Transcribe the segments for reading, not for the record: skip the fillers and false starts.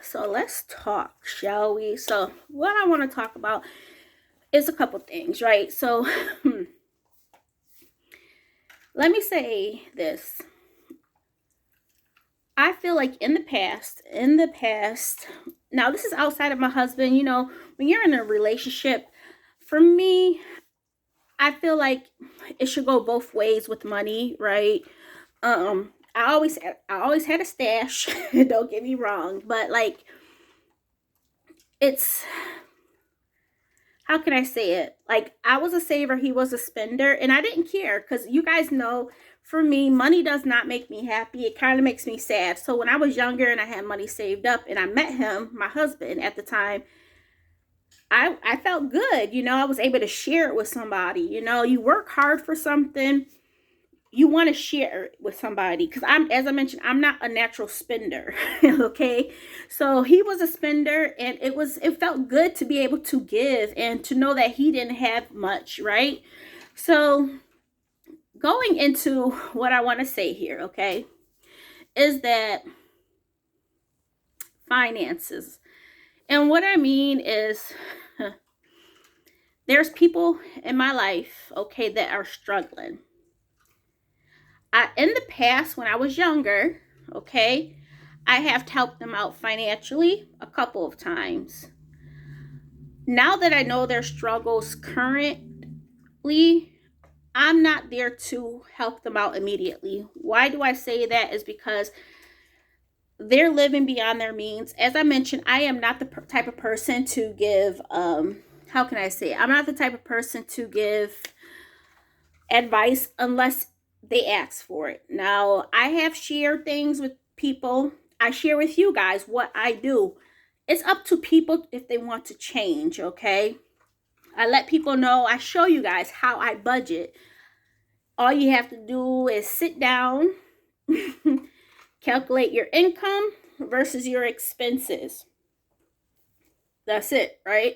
So let's talk, shall we? So what I want to talk about is a couple things, right? So let me say this. I feel like in the past, now this is outside of my husband, when you're in a relationship, for me, I feel like it should go both ways with money, right? I always had a stash, don't get me wrong, but like it's how can I say it? Like, I was a saver, he was a spender, and I didn't care because you guys know, for me, money does not make me happy. It kind of makes me sad. So when I was younger and I had money saved up and I met him, my husband at the time, I felt good. I was able to share it with somebody. You work hard for something, you want to share it with somebody, because as I mentioned, I'm not a natural spender. Okay, so he was a spender, and it felt good to be able to give and to know that he didn't have much, right? So going into what I want to say here, okay, is that finances. And what I mean is there's people in my life, okay, that are struggling. In the past, when I was younger, okay, I have helped them out financially a couple of times. Now that I know their struggles currently, I'm not there to help them out immediately. Why do I say that? Is because they're living beyond their means. As I mentioned, I am not the type of person to give, how can I say it? I'm not the type of person to give advice unless they ask for it. Now, I have shared things with people. I share with you guys what I do. It's up to people if they want to change, okay? I let people know, I show you guys how I budget. All you have to do is sit down, calculate your income versus your expenses. That's it, right?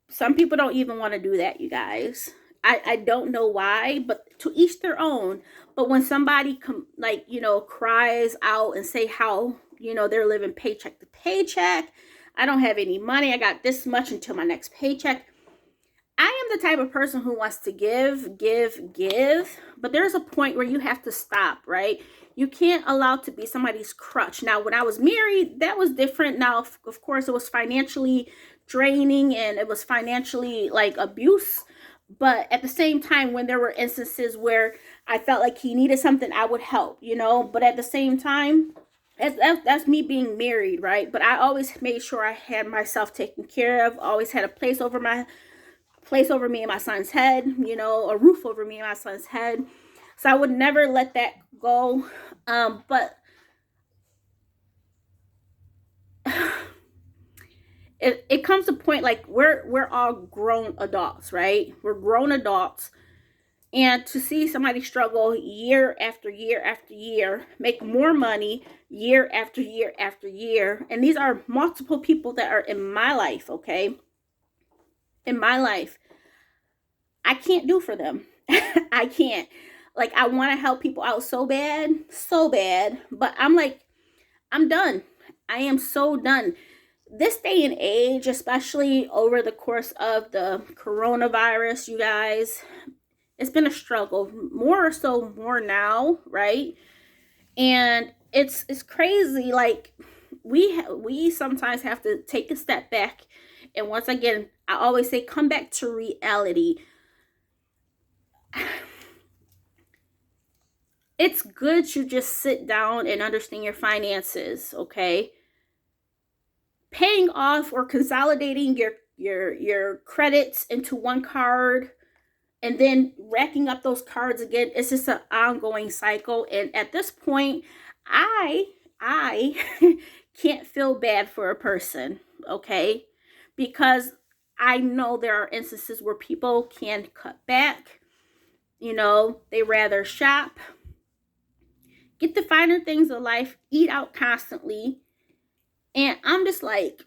Some people don't even want to do that, you guys. I don't know why, but to each their own. But when somebody cries out and say how, they're living paycheck to paycheck, I don't have any money, I got this much until my next paycheck. I am the type of person who wants to give, but there's a point where you have to stop, right? You can't allow to be somebody's crutch. Now, when I was married, that was different. Now, of course, it was financially draining and it was financially like abuse. But at the same time, when there were instances where I felt like he needed something, I would help, But at the same time, that's me being married, right? But I always made sure I had myself taken care of, always had a place over me and my son's head, a roof over me and my son's head. So I would never let that go. But it comes to a point like we're all grown adults, right? We're grown adults. And to see somebody struggle year after year after year, make more money year after year after year. And these are multiple people that are in my life, okay? In my life. I can't do for them. I can't. Like, I want to help people out so bad, but I'm like, I'm done. I am so done. This day and age, especially over the course of the coronavirus, you guys, it's been a struggle. More now, right? And it's crazy. Like, we sometimes have to take a step back, and once again, I always say, come back to reality. It's good to just sit down and understand your finances, okay? Paying off or consolidating your credits into one card and then racking up those cards again, it's just an ongoing cycle. And at this point, I can't feel bad for a person, okay? Because I know there are instances where people can cut back. They rather shop, get the finer things of life, eat out constantly. And I'm just like,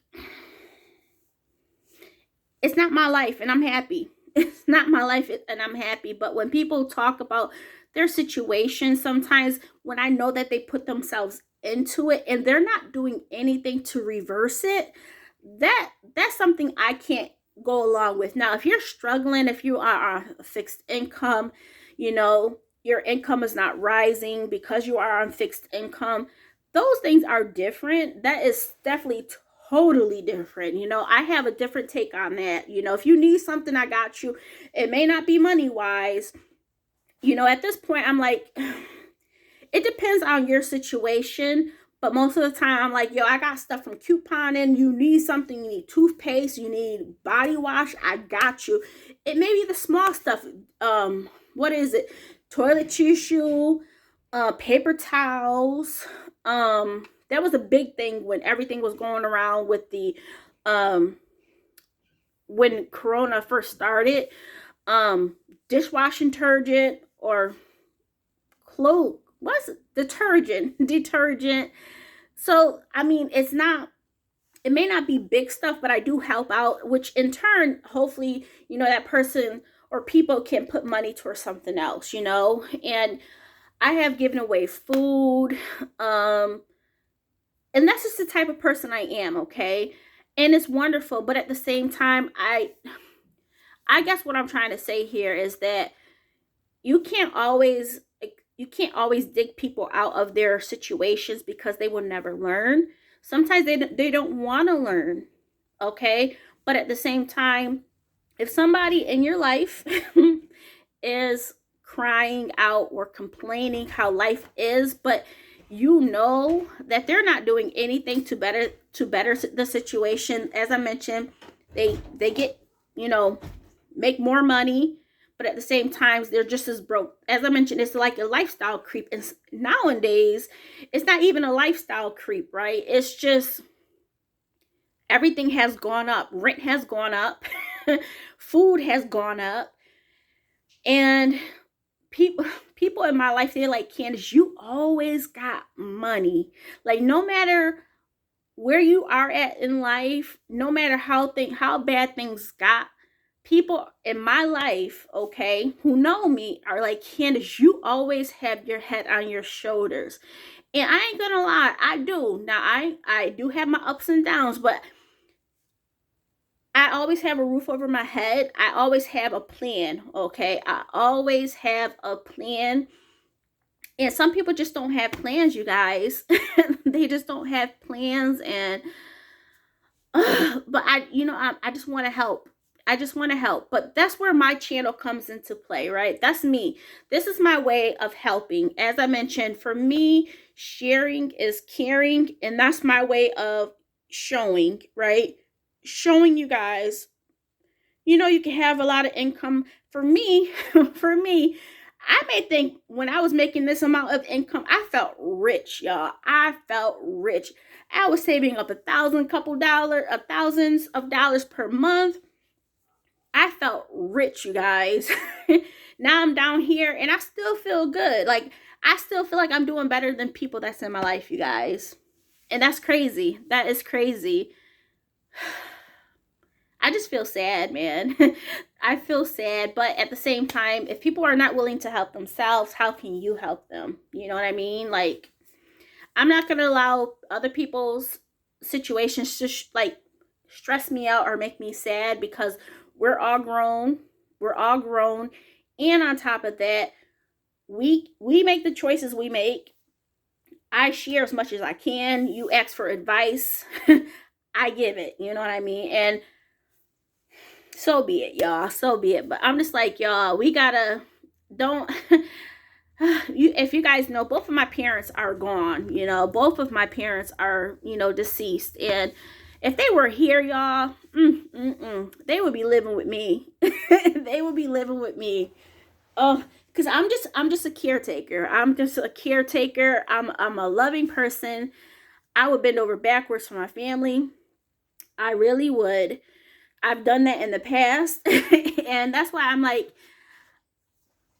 it's not my life and I'm happy. It's not my life and I'm happy. But when people talk about their situation, sometimes when I know that they put themselves into it and they're not doing anything to reverse it, that's something I can't go along with. Now, if you're struggling, if you are on a fixed income, you know, your income is not rising because you are on fixed income, those things are different. That is definitely totally different. You know, I have a different take on that. You know, if you need something, I got you. It may not be money wise. You know, at this point, I'm like, it depends on your situation. But most of the time, I'm like, yo, I got stuff from couponing. You need something, you need toothpaste, you need body wash, I got you. It may be the small stuff. What is it? Toilet tissue, paper towels. That was a big thing when everything was going around with the when Corona first started. Dishwashing detergent or clothes. What's it? Detergent. So, I mean, it may not be big stuff, but I do help out, which in turn, hopefully, you know, that person or people can put money towards something else, you know. And I have given away food. And that's just the type of person I am, okay? And it's wonderful, but at the same time, I guess what I'm trying to say here is that you can't always dig people out of their situations because they will never learn. Sometimes they don't want to learn, okay? But at the same time, if somebody in your life is crying out or complaining how life is, but you know that they're not doing anything to better the situation, as I mentioned, they get, you know, make more money, but at the same time they're just as broke. As I mentioned, it's like a lifestyle creep, and nowadays it's not even a lifestyle creep, right? It's just everything has gone up. Rent has gone up. Food has gone up. And people in my life, they're like, Candace, you always got money. Like, no matter where you are at in life, no matter how bad things got, people in my life, okay, who know me are like, Candace, you always have your head on your shoulders. And I ain't gonna lie, I do. Now, I do have my ups and downs, but I always have a roof over my head. I always have a plan, okay? I always have a plan. And some people just don't have plans, you guys. They just don't have plans. And but I just want to help. I just want to help. But that's where my channel comes into play, right? That's me. This is my way of helping. As I mentioned, for me, sharing is caring, and that's my way of showing, right? Showing you guys, you know, you can have a lot of income. For me, I may think when I was making this amount of income, I felt rich, y'all. I felt rich. I was saving up thousands of dollars per month. I felt rich, you guys. Now I'm down here and I still feel good. Like, I still feel like I'm doing better than people that's in my life, you guys. And that's crazy. That is crazy. I just feel sad, man. I feel sad, but at the same time, if people are not willing to help themselves, how can you help them? You know what I mean? Like, I'm not going to allow other people's situations to like stress me out or make me sad, because we're all grown. We're all grown. And on top of that, we make the choices we make. I share as much as I can. You ask for advice, I give it. You know what I mean? And so be it, y'all. So be it. But I'm just like, y'all, we gotta, don't, if you guys know, both of my parents are gone. You know, both of my parents are, you know, deceased. And if they were here, y'all, they would be living with me. They would be living with me. Oh, because I'm just a caretaker. I'm just a caretaker. I'm a loving person. I would bend over backwards for my family. I really would. I've done that in the past. And that's why I'm like,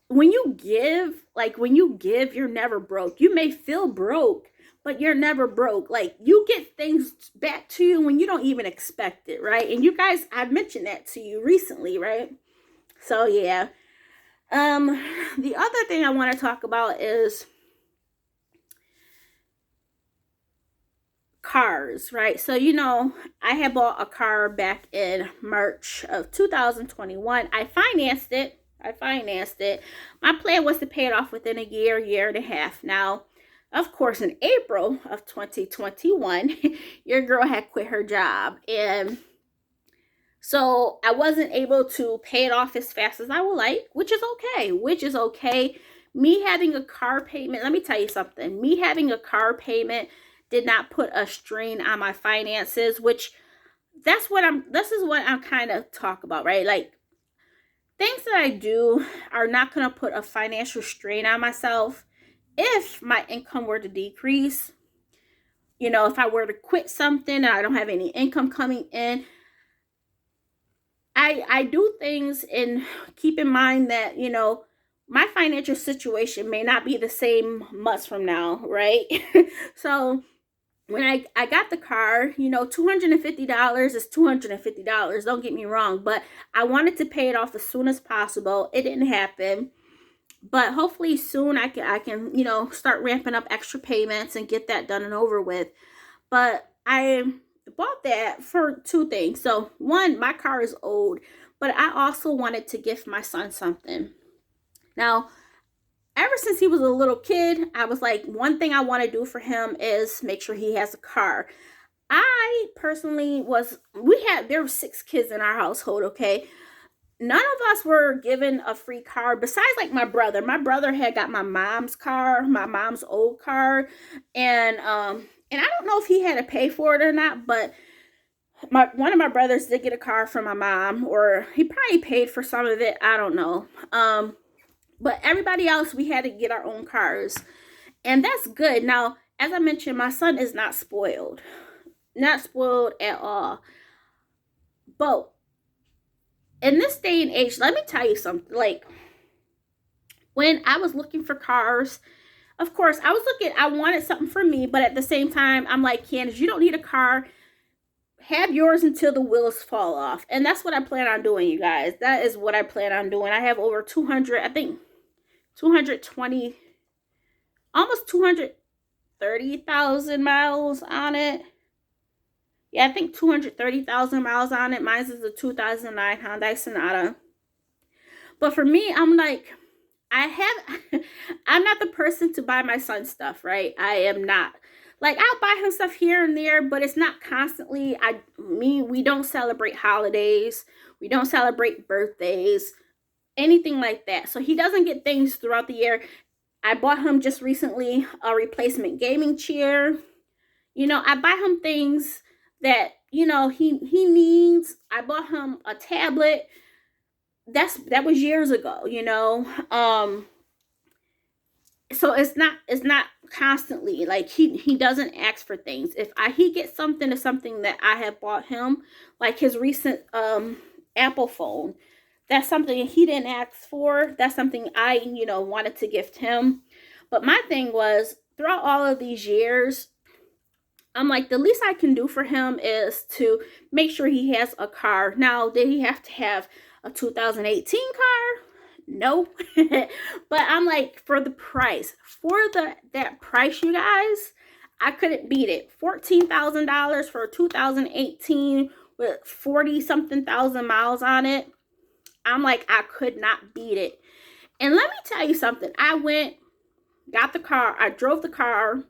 when you give, you're never broke. You may feel broke, but you're never broke. Like, you get things back to you when you don't even expect it, right? And you guys, I've mentioned that to you recently, right? So yeah. The other thing I want to talk about is cars, right? So, I had bought a car back in March of 2021. I financed it. My plan was to pay it off within a year and a half. Now, of course, in April of 2021, your girl had quit her job. And so I wasn't able to pay it off as fast as I would like, which is okay. Me having a car payment, let me tell you something. Me having a car payment did not put a strain on my finances, which this is what I'm kind of talk about, right? Like, things that I do are not going to put a financial strain on myself. If my income were to decrease, if I were to quit something and I don't have any income coming in, I do things and keep in mind that, my financial situation may not be the same months from now, right? So when I got the car, $250 is $250. Don't get me wrong, but I wanted to pay it off as soon as possible. It didn't happen, but hopefully soon I can start ramping up extra payments and get that done and over with. But I bought that for two things. So one, my car is old, but I also wanted to gift my son something. Now, ever since he was a little kid, I was like, one thing I want to do for him is make sure he has a car. I personally there were 6 kids in our household, okay? None of us were given a free car besides like my brother. My brother had got my mom's car, my mom's old car, and I don't know if he had to pay for it or not, but one of my brothers did get a car from my mom, or he probably paid for some of it. I don't know. But everybody else, we had to get our own cars. And that's good. Now, as I mentioned, my son is not spoiled. Not spoiled at all. But in this day and age, let me tell you something. Like, when I was looking for cars, of course, I wanted something for me. But at the same time, I'm like, Candace, you don't need a car. Have yours until the wheels fall off. And that's what I plan on doing, you guys. That is what I plan on doing. I have over 220, almost 230,000 miles on it. Yeah, I think 230,000 miles on it. Mine is a 2009 Hyundai Sonata. But for me, I'm like, I'm not the person to buy my son stuff, right? I am not. Like, I'll buy him stuff here and there, but it's not constantly. We don't celebrate holidays. We don't celebrate birthdays, anything like that. So he doesn't get things throughout the year. I bought him just recently a replacement gaming chair. I buy him things that, he needs. I bought him a tablet. That was years ago, so it's not constantly like he doesn't ask for things. If he gets something, to something that I have bought him, like his recent Apple phone, that's something he didn't ask for. That's something I wanted to gift him. But my thing was, throughout all of these years, I'm like, the least I can do for him is to make sure he has a car. Now, did he have to have a 2018 car? No. But I'm like, for the price, that price, you guys, I couldn't beat it. $14,000 for a 2018 with 40 something thousand miles on it. I'm like, I could not beat it. And let me tell you something. I got the car. I drove the car.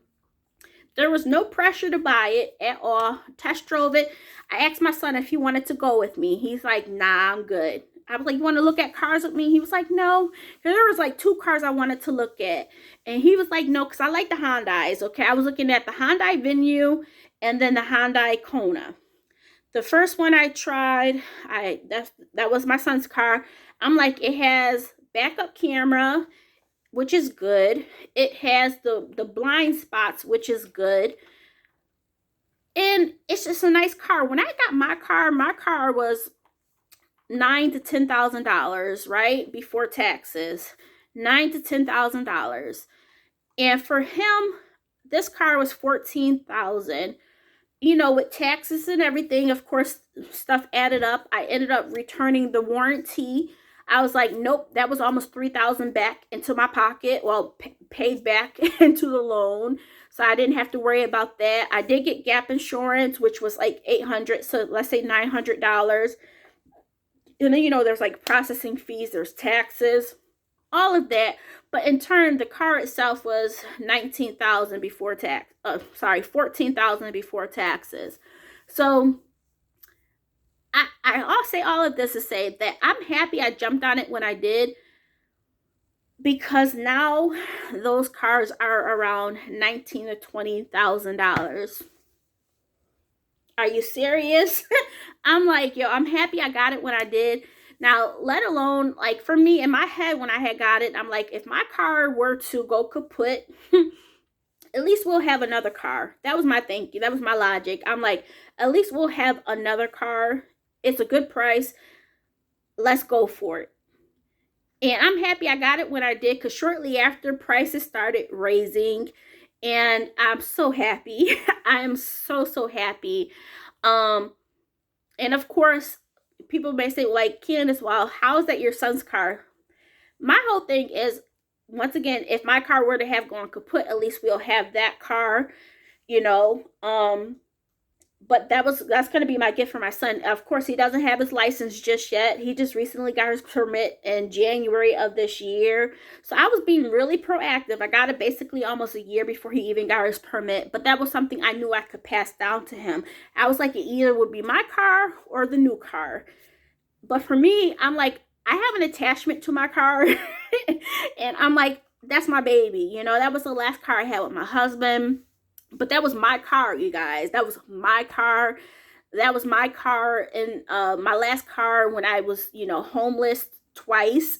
There was no pressure to buy it at all. Test drove it. I asked my son if he wanted to go with me. He's like, nah, I'm good. I was like, you want to look at cars with me? He was like, no. There was like 2 cars I wanted to look at. And he was like, no, because I like the Hyundais. Okay, I was looking at the Hyundai Venue and then the Hyundai Kona. The first one I tried, that was my son's car. I'm like, it has backup camera, which is good. It has the blind spots, which is good. And it's just a nice car. When I got my car was $9,000 to $10,000, right? Before taxes. $9,000 to $10,000. And for him, this car was $14,000. With taxes and everything, of course, stuff added up. I ended up returning the warranty I was like, nope, that was almost $3,000 back into my pocket. Well, paid back into the loan. So I didn't have to worry about that. I did get gap insurance, which was like $800. So let's say $900. And then, there's like processing fees, there's taxes, all of that. But in turn, the car itself was $19,000 before tax. $14,000 before taxes. So I'll say all of this to say that I'm happy I jumped on it when I did, because now those cars are around $19,000 to $20,000. Are you serious? I'm like, yo, I'm happy I got it when I did. Now, let alone, like, for me, in my head, when I had got it, I'm like, if my car were to go kaput, at least we'll have another car. That was my thinking. That was my logic. I'm like, at least we'll have another car. It's a good price. Let's go for it. And I'm happy I got it when I did, because shortly after, prices started raising. And I'm so happy. I am so happy. And of course, people may say, like, Candace, well, how is that your son's car? My whole thing is, once again, if my car were to have gone kaput, at least we'll have that car, but that's going to be my gift for my son. Of course, he doesn't have his license just yet. He just recently got his permit in January of this year. So I was being really proactive. I got it basically almost a year before he even got his permit. But that was something I knew I could pass down to him. I was like, it either would be my car or the new car. But for me, I'm like, I have an attachment to my car. And I'm like, that's my baby. That was the last car I had with my husband. But that was my car, you guys. That was my car. That was my car and my last car when I was, homeless twice.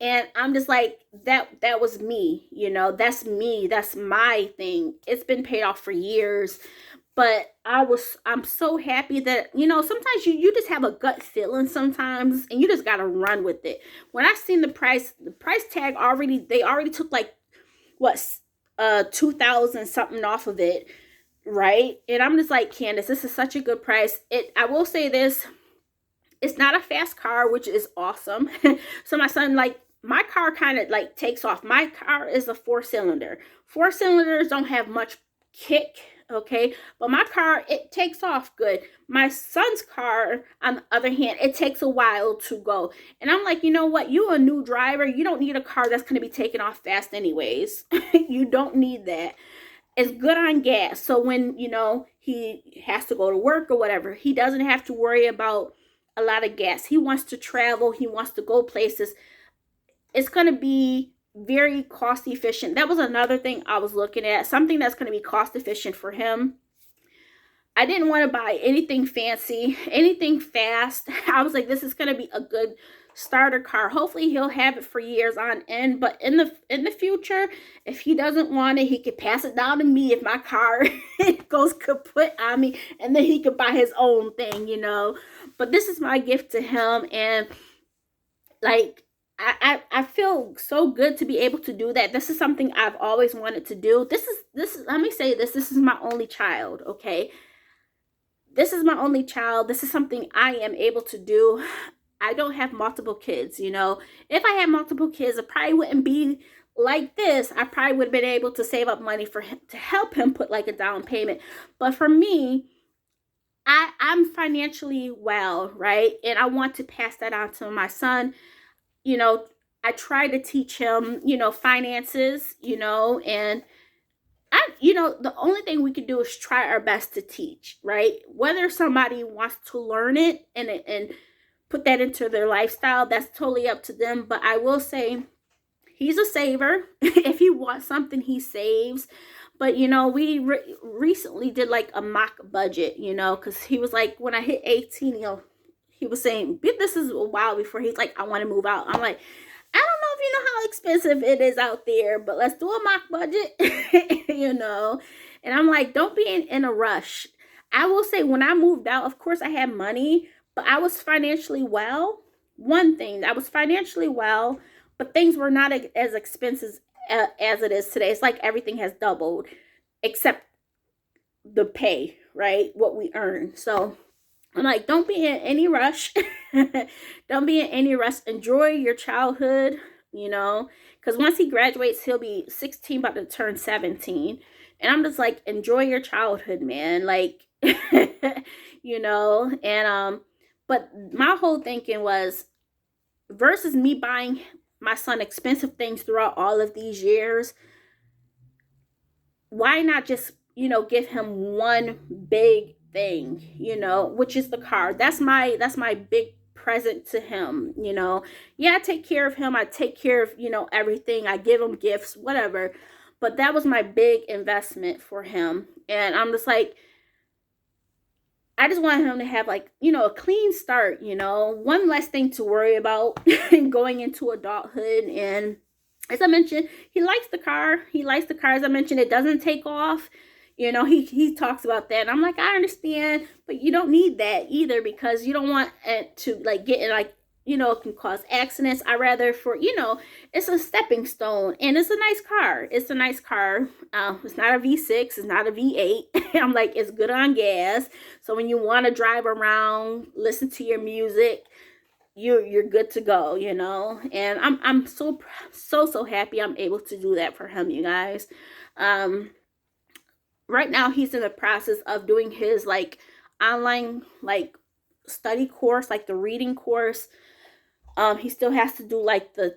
And I'm just like, that was me. That's me. That's my thing. It's been paid off for years. But I'm so happy that, sometimes you just have a gut feeling sometimes, and you just got to run with it. When I seen the price tag they already took like, what, 2,000 something off of it, right? And I'm just like, Candace, this is such a good price. I will say this, it's not a fast car, which is awesome. So my son, like, my car kind of like takes off. My car is a 4-cylinder. 4-cylinders don't have much kick, okay? But my car, it takes off good. My son's car, on the other hand, it takes a while to go. And I'm like, you know what? You a new driver. You don't need a car that's going to be taking off fast anyways. You don't need that. It's good on gas. So when, he has to go to work or whatever, he doesn't have to worry about a lot of gas. He wants to travel. He wants to go places. It's going to be very cost efficient. That was another thing I was looking at, something that's going to be cost efficient for him. I didn't want to buy anything fancy, anything fast. I was like, this is going to be a good starter car. Hopefully he'll have it for years on end, but in the future, if he doesn't want it, he could pass it down to me if my car goes kaput on me, and then he could buy his own thing, But this is my gift to him, and like, I feel so good to be able to do that. This is something I've always wanted to do. This is let me say this is my only child, okay? This is my only child. This is something I am able to do. I don't have multiple kids, If I had multiple kids, it probably wouldn't be like this. I probably would have been able to save up money for him, to help him put like a down payment. But for me, I'm financially well, right? And I want to pass that on to my son. I try to teach him, finances, and the only thing we can do is try our best to teach, right? Whether somebody wants to learn it and put that into their lifestyle, that's totally up to them. But I will say he's a saver. If he wants something, he saves. But, we recently did like a mock budget, because he was like, when I hit 18, he was saying, this is a while before he's like, I want to move out. I'm like, I don't know if you know how expensive it is out there, but let's do a mock budget, And I'm like, don't be in a rush. I will say, when I moved out, of course I had money, but I was financially well. One thing, I was financially well, but things were not as expensive as it is today. It's like everything has doubled, except the pay, right? What we earn. So I'm like, don't be in any rush. Don't be in any rush. Enjoy your childhood, you know, because once he graduates, he'll be 16, about to turn 17. And I'm just like, enjoy your childhood, man. Like, you know, and, but my whole thinking was, versus me buying my son expensive things throughout all of these years, why not just, you know, give him one big thing, you know, which is the car. That's my big present to him, you know. Yeah, I take care of him. I take care of, you know, everything. I give him gifts, whatever. But that was my big investment for him. And I'm just like, I just want him to have, like, you know, a clean start, you know, one less thing to worry about going into adulthood. And as I mentioned, he likes the car. He likes the car. As I mentioned, it doesn't take off. You know, he talks about that. And I'm like, I understand, but you don't need that either, because you don't want it to, like, get in, like, you know, it can cause accidents. I rather for, you know, it's a stepping stone, and it's a nice car. It's a nice car. It's not a V6. It's not a V8. I'm like, it's good on gas. So when you want to drive around, listen to your music, you're good to go, you know. And I'm so happy I'm able to do that for him, you guys. Right now he's in the process of doing his, like, online, like, study course, like the reading course. He still has to do, like, the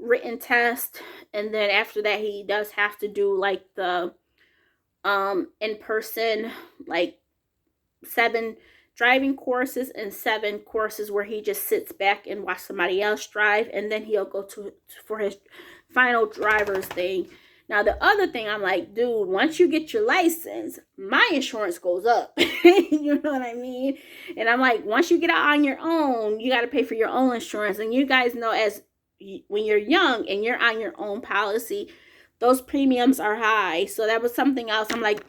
written test, and then after that he does have to do, like, the in person, like, 7 driving courses and 7 courses where he just sits back and watch somebody else drive, and then he'll go to for his final driver's thing. Now, the other thing, I'm like, dude, once you get your license, my insurance goes up. You know what I mean? And I'm like, once you get out on your own, you got to pay for your own insurance. And you guys know, as when you're young and you're on your own policy, those premiums are high. So that was something else. I'm like,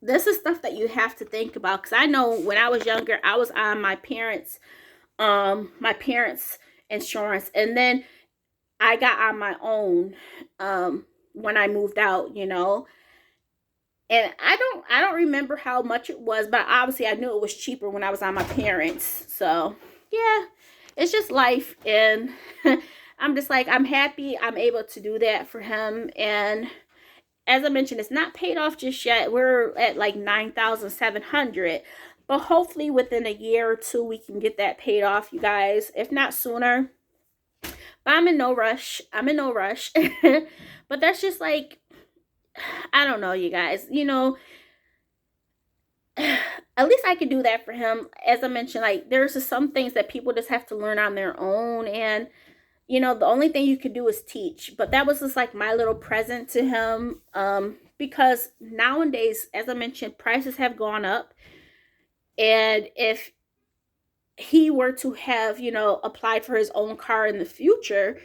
this is stuff that you have to think about, because I know when I was younger, I was on my parents' insurance, and then I got on my own when I moved out, you know. And I don't remember how much it was, but obviously I knew it was cheaper when I was on my parents. So yeah, it's just life. And I'm just like, I'm happy I'm able to do that for him. And as I mentioned, it's not paid off just yet. We're at like $9,700, but hopefully within a year or two we can get that paid off, you guys, if not sooner. But I'm in no rush. But that's just like, I don't know, you guys. You know, at least I could do that for him. As I mentioned, like, there's just some things that people just have to learn on their own, and you know, the only thing you could do is teach. But that was just like my little present to him, because nowadays, as I mentioned, prices have gone up, and if he were to have, you know, applied for his own car in the future,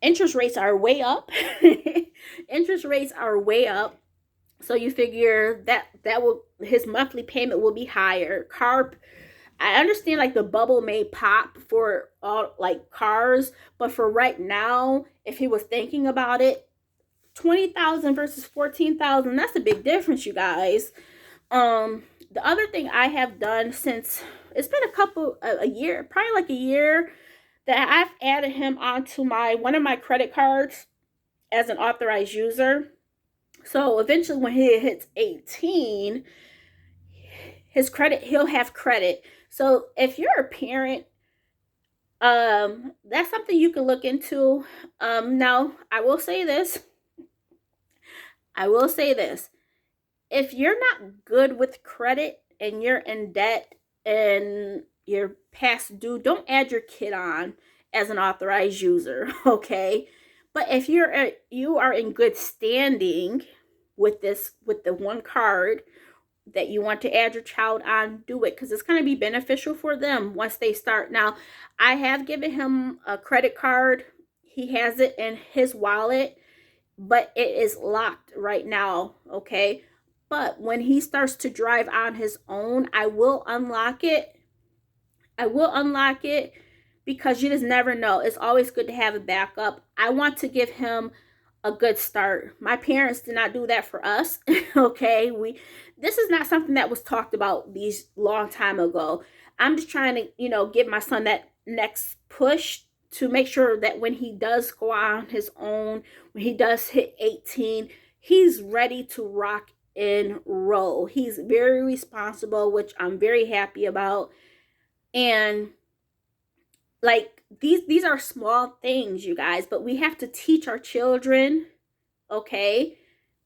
interest rates are way up. Interest rates are way up. So you figure that will, his monthly payment will be higher. I understand, like, the bubble may pop for all, like, cars, but for right now, if he was thinking about it, 20,000 versus 14,000, that's a big difference, you guys. The other thing I have done, since it's been a year, probably like a year, that I've added him onto one of my credit cards as an authorized user. So eventually when he hits 18, he'll have credit. So if you're a parent, that's something you can look into. Now I will say this. If you're not good with credit and you're in debt and you're past due, don't add your kid on as an authorized user, okay? But if you are in good standing with the one card that you want to add your child on, do it, because it's going to be beneficial for them once they start. Now, I have given him a credit card. He has it in his wallet, but it is locked right now, okay? But when he starts to drive on his own, I will unlock it. Because you just never know. It's always good to have a backup. I want to give him a good start. My parents did not do that for us. Okay, this is not something that was talked about these long time ago. I'm just trying to, give my son that next push to make sure that when he does go on his own, when he does hit 18, he's ready to rock and roll. He's very responsible, which I'm very happy about. And like these are small things, you guys, but we have to teach our children, okay?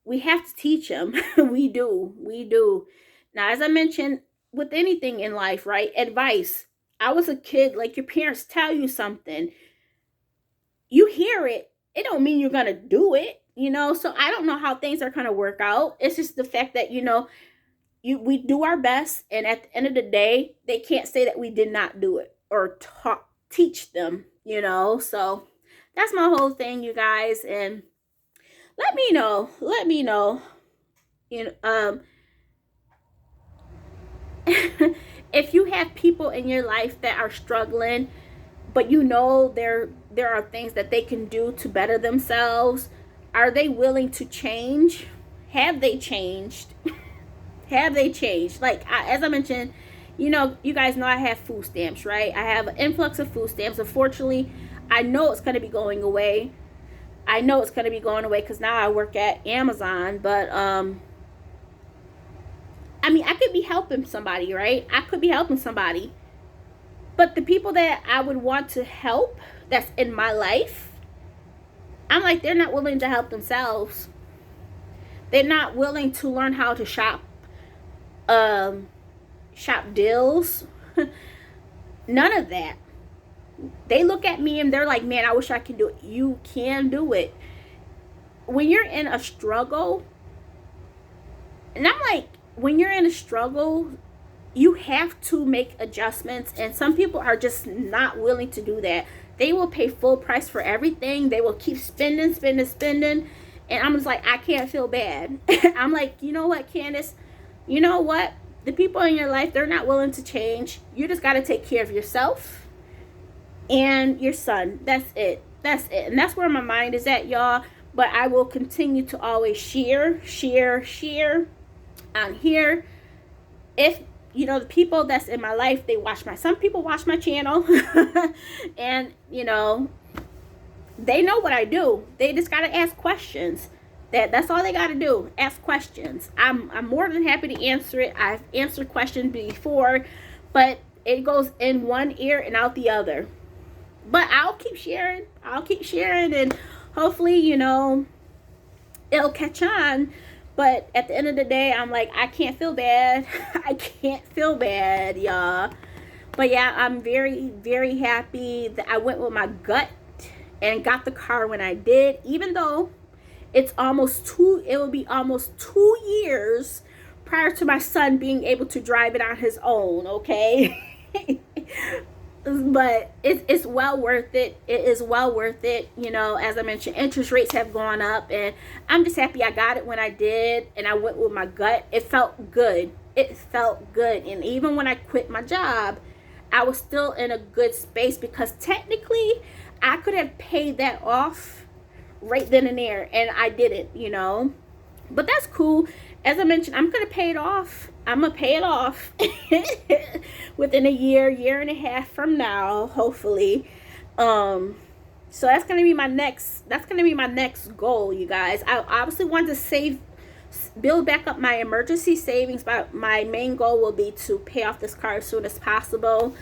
We have to teach them. We do. Now, as I mentioned, with anything in life, right? Advice. I was a kid, like your parents tell you something, you hear it, it don't mean you're gonna do it, so I don't know how things are gonna work out. It's just the fact that, we do our best, and at the end of the day, they can't say that we did not do it or teach them, so that's my whole thing, you guys. And let me know, if you have people in your life that are struggling, but there are things that they can do to better themselves. Are they willing to change? Have they changed? Have they changed? Like, as I mentioned, you guys know I have food stamps, right? I have an influx of food stamps. Unfortunately, I know it's going to be going away. Because now I work at Amazon. But, I could be helping somebody, right? But the people that I would want to help that's in my life, I'm like, they're not willing to help themselves. They're not willing to learn how to shop deals. None of that. They look at me and they're like, man, I wish I could do it. You can do it. When you're in a struggle, and I'm like, when you're in a struggle, you have to make adjustments, and some people are just not willing to do that. They will pay full price for everything. They will keep spending, and I'm just like, I can't feel bad. I'm like, you know what, Candace? You know what? The people in your life, they're not willing to change. You just got to take care of yourself and your son. That's it. And that's where my mind is at, y'all. But I will continue to always share on here. If the people that's in my life, some people watch my channel and they know what I do. They just got to ask questions. That's all they got to do. Ask questions. I'm more than happy to answer it. I've answered questions before, but it goes in one ear and out the other. But I'll keep sharing, and hopefully, it'll catch on. But at the end of the day, I'm like, I can't feel bad. Y'all. But yeah, I'm very, very happy that I went with my gut and got the car when I did, even though it will be almost 2 years prior to my son being able to drive it on his own, okay? But it's well worth it. It is well worth it. As I mentioned, interest rates have gone up, and I'm just happy I got it when I did, and I went with my gut. It felt good. And even when I quit my job, I was still in a good space, because technically I could have paid that off right then and there, and I didn't, but that's cool. As I mentioned, I'm going to pay it off. Within a year and a half from now, hopefully. So that's going to be my next goal, you guys. I obviously want to build back up my emergency savings, but my main goal will be to pay off this car as soon as possible.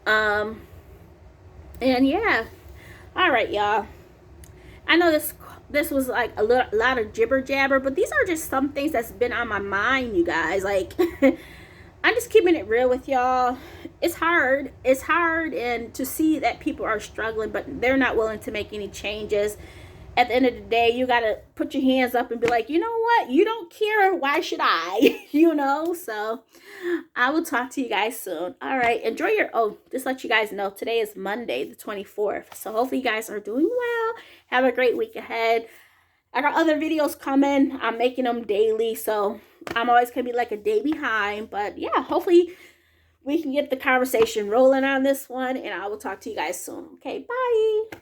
And yeah. All right, y'all. I know this was like a lot of jibber jabber, but these are just some things that's been on my mind, you guys. Like, I'm just keeping it real with y'all. It's hard, and to see that people are struggling, but they're not willing to make any changes. At the end of the day, you gotta put your hands up and be like, you know what? You don't care. Why should I? So I will talk to you guys soon. All right. Enjoy just let you guys know, today is Monday, the 24th. So hopefully you guys are doing well. Have a great week ahead. I got other videos coming. I'm making them daily, so I'm always going to be like a day behind. But yeah, hopefully we can get the conversation rolling on this one, and I will talk to you guys soon. Okay, bye.